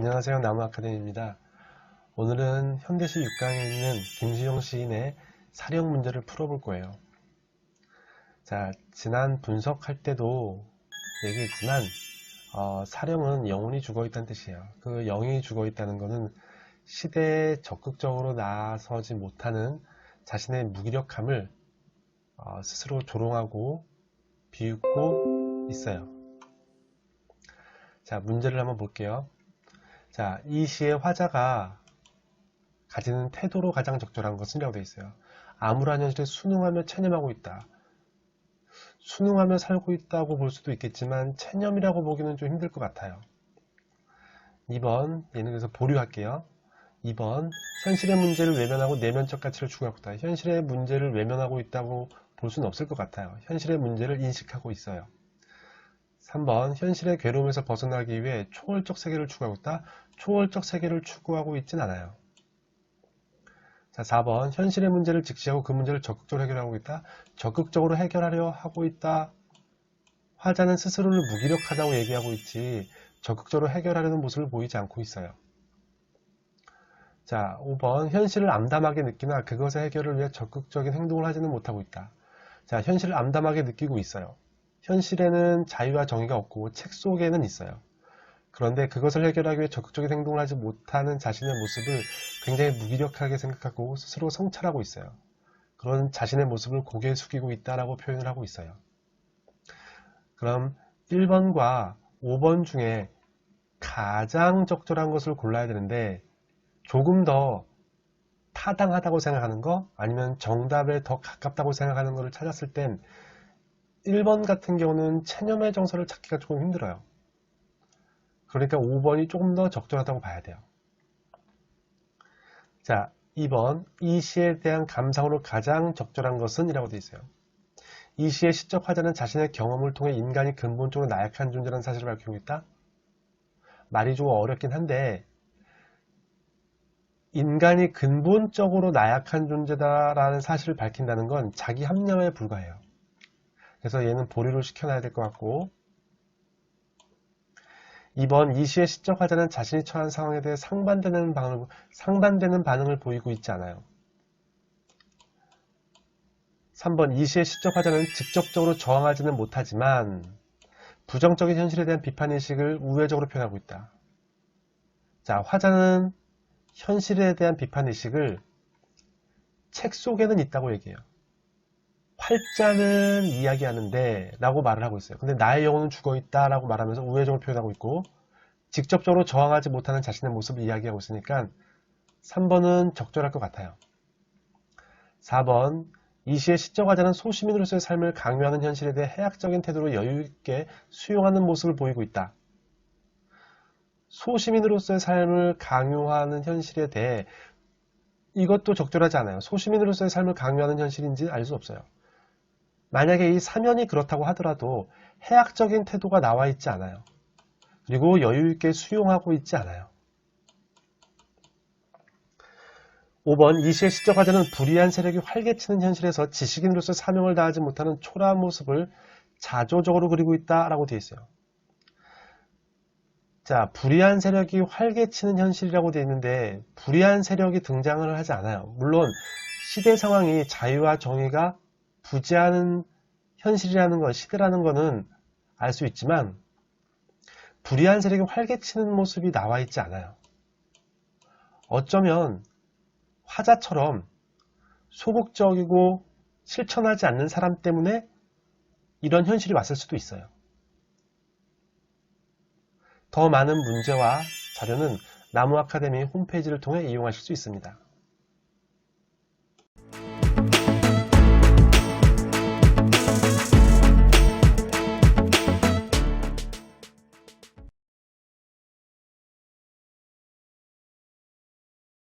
안녕하세요. 나무아카데미입니다. 오늘은 현대시 6강에 있는 김수영 시인의 사령 문제를 풀어볼 거예요. 자, 지난 분석할 때도 얘기했지만 사령은 영혼이 죽어있다는 뜻이에요. 그 영이 죽어있다는 것은 시대에 적극적으로 나서지 못하는 자신의 무기력함을 스스로 조롱하고 비웃고 있어요. 자, 문제를 한번 볼게요. 자, 이 시의 화자가 가지는 태도로 가장 적절한 것은 이라고 되어 있어요. 암울한 현실에 순응하며 체념하고 있다. 순응하며 살고 있다고 볼 수도 있겠지만 체념이라고 보기는 좀 힘들 것 같아요. 2번, 얘는 그래서 보류할게요. 2번, 현실의 문제를 외면하고 내면적 가치를 추구하고 있다. 현실의 문제를 외면하고 있다고 볼 수는 없을 것 같아요. 현실의 문제를 인식하고 있어요. 3번, 현실의 괴로움에서 벗어나기 위해 초월적 세계를 추구하고 있다. 초월적 세계를 추구하고 있진 않아요. 자, 4번, 현실의 문제를 직시하고 그 문제를 적극적으로 해결하고 있다. 적극적으로 해결하려 하고 있다. 화자는 스스로를 무기력하다고 얘기하고 있지 적극적으로 해결하려는 모습을 보이지 않고 있어요. 자, 5번, 현실을 암담하게 느끼나 그것의 해결을 위해 적극적인 행동을 하지는 못하고 있다. 자, 현실을 암담하게 느끼고 있어요. 현실에는 자유와 정의가 없고 책 속에는 있어요. 그런데 그것을 해결하기 위해 적극적인 행동을 하지 못하는 자신의 모습을 굉장히 무기력하게 생각하고 스스로 성찰하고 있어요. 그런 자신의 모습을 고개 숙이고 있다라고 표현을 하고 있어요. 그럼 1번과 5번 중에 가장 적절한 것을 골라야 되는데 조금 더 타당하다고 생각하는 거 아니면 정답에 더 가깝다고 생각하는 것을 찾았을 땐 1번 같은 경우는 체념의 정서를 찾기가 조금 힘들어요. 그러니까 5번이 조금 더 적절하다고 봐야 돼요. 자, 2번, 이 시에 대한 감상으로 가장 적절한 것은 이라고 되어 있어요. 이 시의 시적 화자는 자신의 경험을 통해 인간이 근본적으로 나약한 존재라는 사실을 밝히고 있다. 말이 좀 어렵긴 한데 인간이 근본적으로 나약한 존재다라는 사실을 밝힌다는 건 자기 합리화에 불과해요. 그래서 얘는 보류를 시켜놔야 될 것 같고 2번, 이 시의 시적 화자는 자신이 처한 상황에 대해 상반되는 반응을 보이고 있지 않아요. 3번, 이 시의 시적 화자는 직접적으로 저항하지는 못하지만 부정적인 현실에 대한 비판의식을 우회적으로 표현하고 있다. 자, 화자는 현실에 대한 비판의식을 책 속에는 있다고 얘기해요. 활자는 이야기하는데 라고 말을 하고 있어요. 근데 나의 영혼은 죽어있다 라고 말하면서 우회적으로 표현하고 있고 직접적으로 저항하지 못하는 자신의 모습을 이야기하고 있으니까 3번은 적절할 것 같아요. 4번, 이 시의 시적 화자는 소시민으로서의 삶을 강요하는 현실에 대해 해학적인 태도로 여유있게 수용하는 모습을 보이고 있다. 소시민으로서의 삶을 강요하는 현실에 대해 이것도 적절하지 않아요. 소시민으로서의 삶을 강요하는 현실인지 알 수 없어요. 만약에 이 사면이 그렇다고 하더라도 해학적인 태도가 나와 있지 않아요. 그리고 여유있게 수용하고 있지 않아요. 5번, 이 시의 시적 화자는 불의한 세력이 활개치는 현실에서 지식인으로서 사명을 다하지 못하는 초라한 모습을 자조적으로 그리고 있다라고 되어 있어요. 자, 불의한 세력이 활개치는 현실이라고 되어 있는데 불의한 세력이 등장을 하지 않아요. 물론 시대 상황이 자유와 정의가 부재하는 현실이라는 것, 시대라는 것은 알 수 있지만 불의한 세력이 활개치는 모습이 나와 있지 않아요. 어쩌면 화자처럼 소극적이고 실천하지 않는 사람 때문에 이런 현실이 왔을 수도 있어요. 더 많은 문제와 자료는 나무아카데미 홈페이지를 통해 이용하실 수 있습니다.